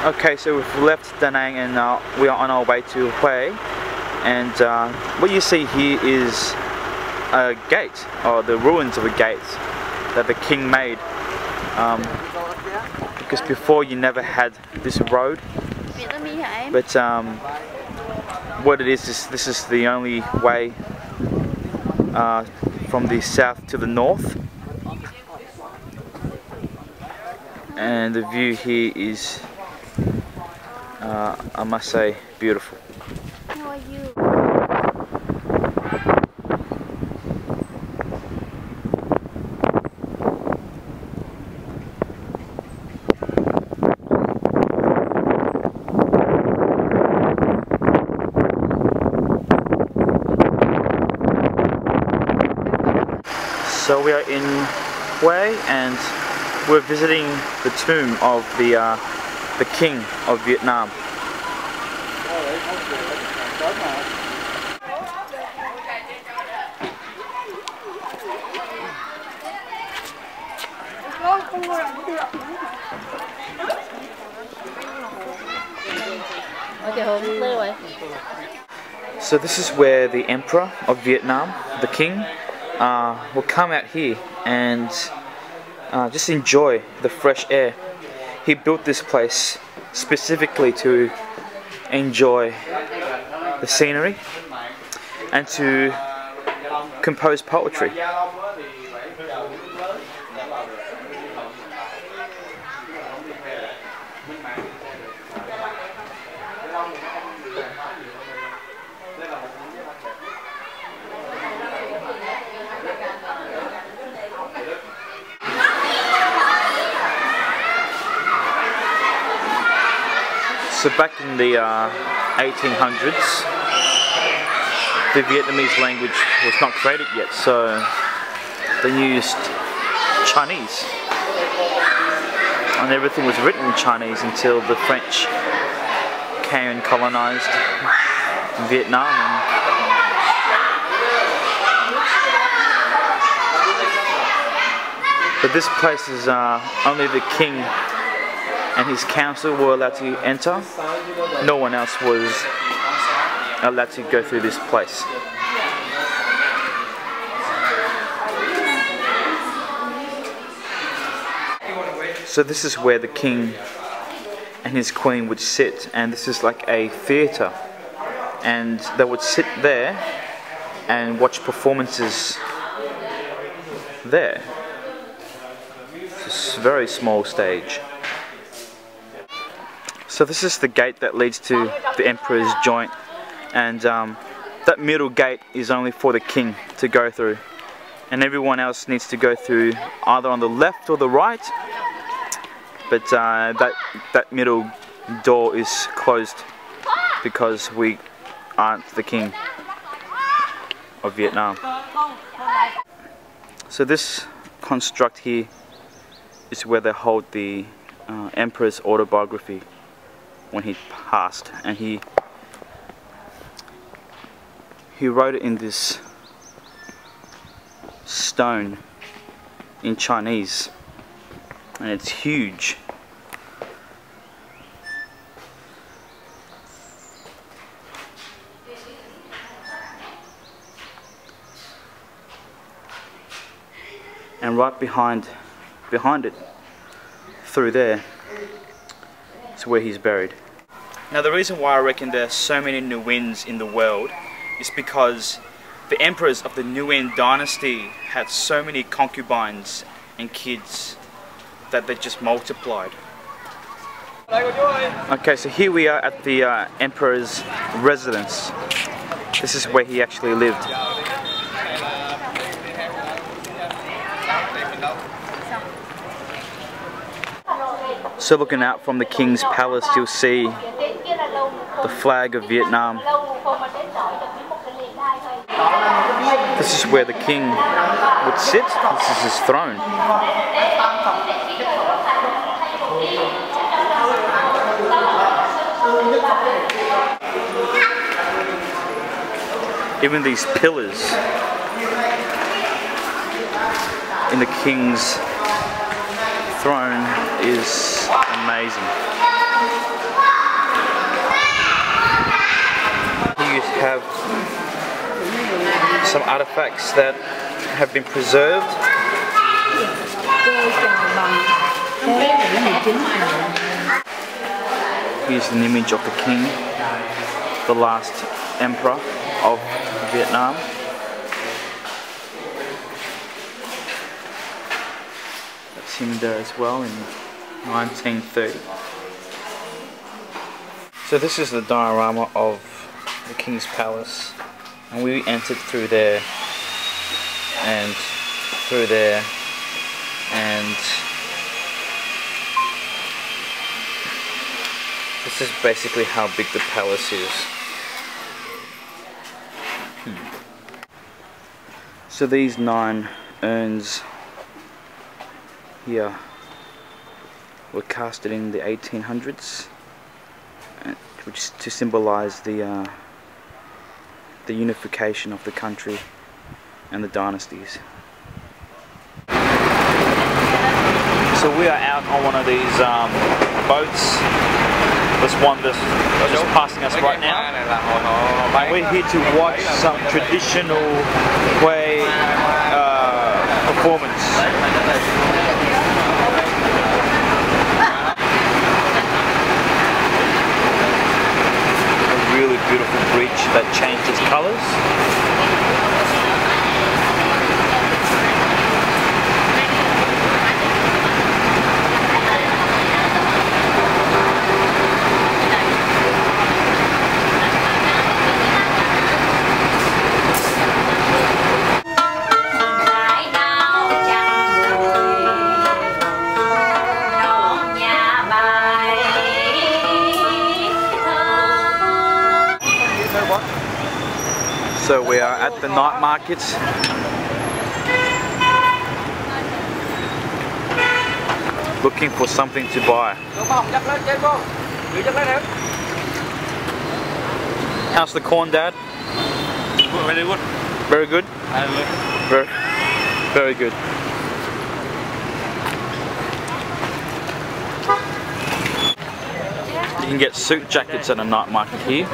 Okay, so we've left Da Nang and we are on our way to Hue. And what you see here is a gate, or the ruins of a gate that the king made. Because before you never had this road. But what it is this is the only way from the south to the north. And the view here is, I must say, beautiful. How are you? So we are in Hue and we're visiting the tomb of the king of Vietnam. So this is where the Emperor of Vietnam, the king, will come out here and just enjoy the fresh air. He built this place specifically to enjoy the scenery and to compose poetry. So back in the 1800s, the Vietnamese language was not created yet, so they used Chinese. And everything was written in Chinese until the French came and colonized Vietnam. But this place is only the king and his council were allowed to enter. No one else was allowed to go through this place. So this is where the king and his queen would sit, and this is like a theatre, and they would sit there and watch performances there. It's a very small stage. So this is the gate that leads to the Emperor's Joint, and that middle gate is only for the king to go through, and everyone else needs to go through either on the left or the right, but that middle door is closed because we aren't the king of Vietnam. So this construct here is where they hold the Emperor's autobiography when he passed, and he wrote it in this stone in Chinese, and it's huge. And right behind it, through there, is where he's buried. Now the reason why I reckon there are so many Nguyen's in the world is because the emperors of the Nguyen dynasty had so many concubines and kids that they just multiplied. Okay, so here we are at the emperor's residence. This is where he actually lived. So looking out from the king's palace, you'll see the flag of Vietnam. This is where the king would sit. This is his throne. Even these pillars in the king's throne is amazing. Here you have some artifacts that have been preserved. Here's an image of the king, the last emperor of Vietnam. That's him there as well in 1930. So this is the diorama of the King's Palace, and we entered through there and through there, and this is basically how big the palace is. So these 9 urns here were casted in the 1800s, which is to symbolize the unification of the country and the dynasties. So we are out on one of these boats. This one that's just passing us right now. And we're here to watch some traditional Hue performance. A really beautiful bridge that changes colours. So we are at the night market. Looking for something to buy. How's the corn, Dad? Very good. Very good? Very, very good. You can get suit jackets at a night market here.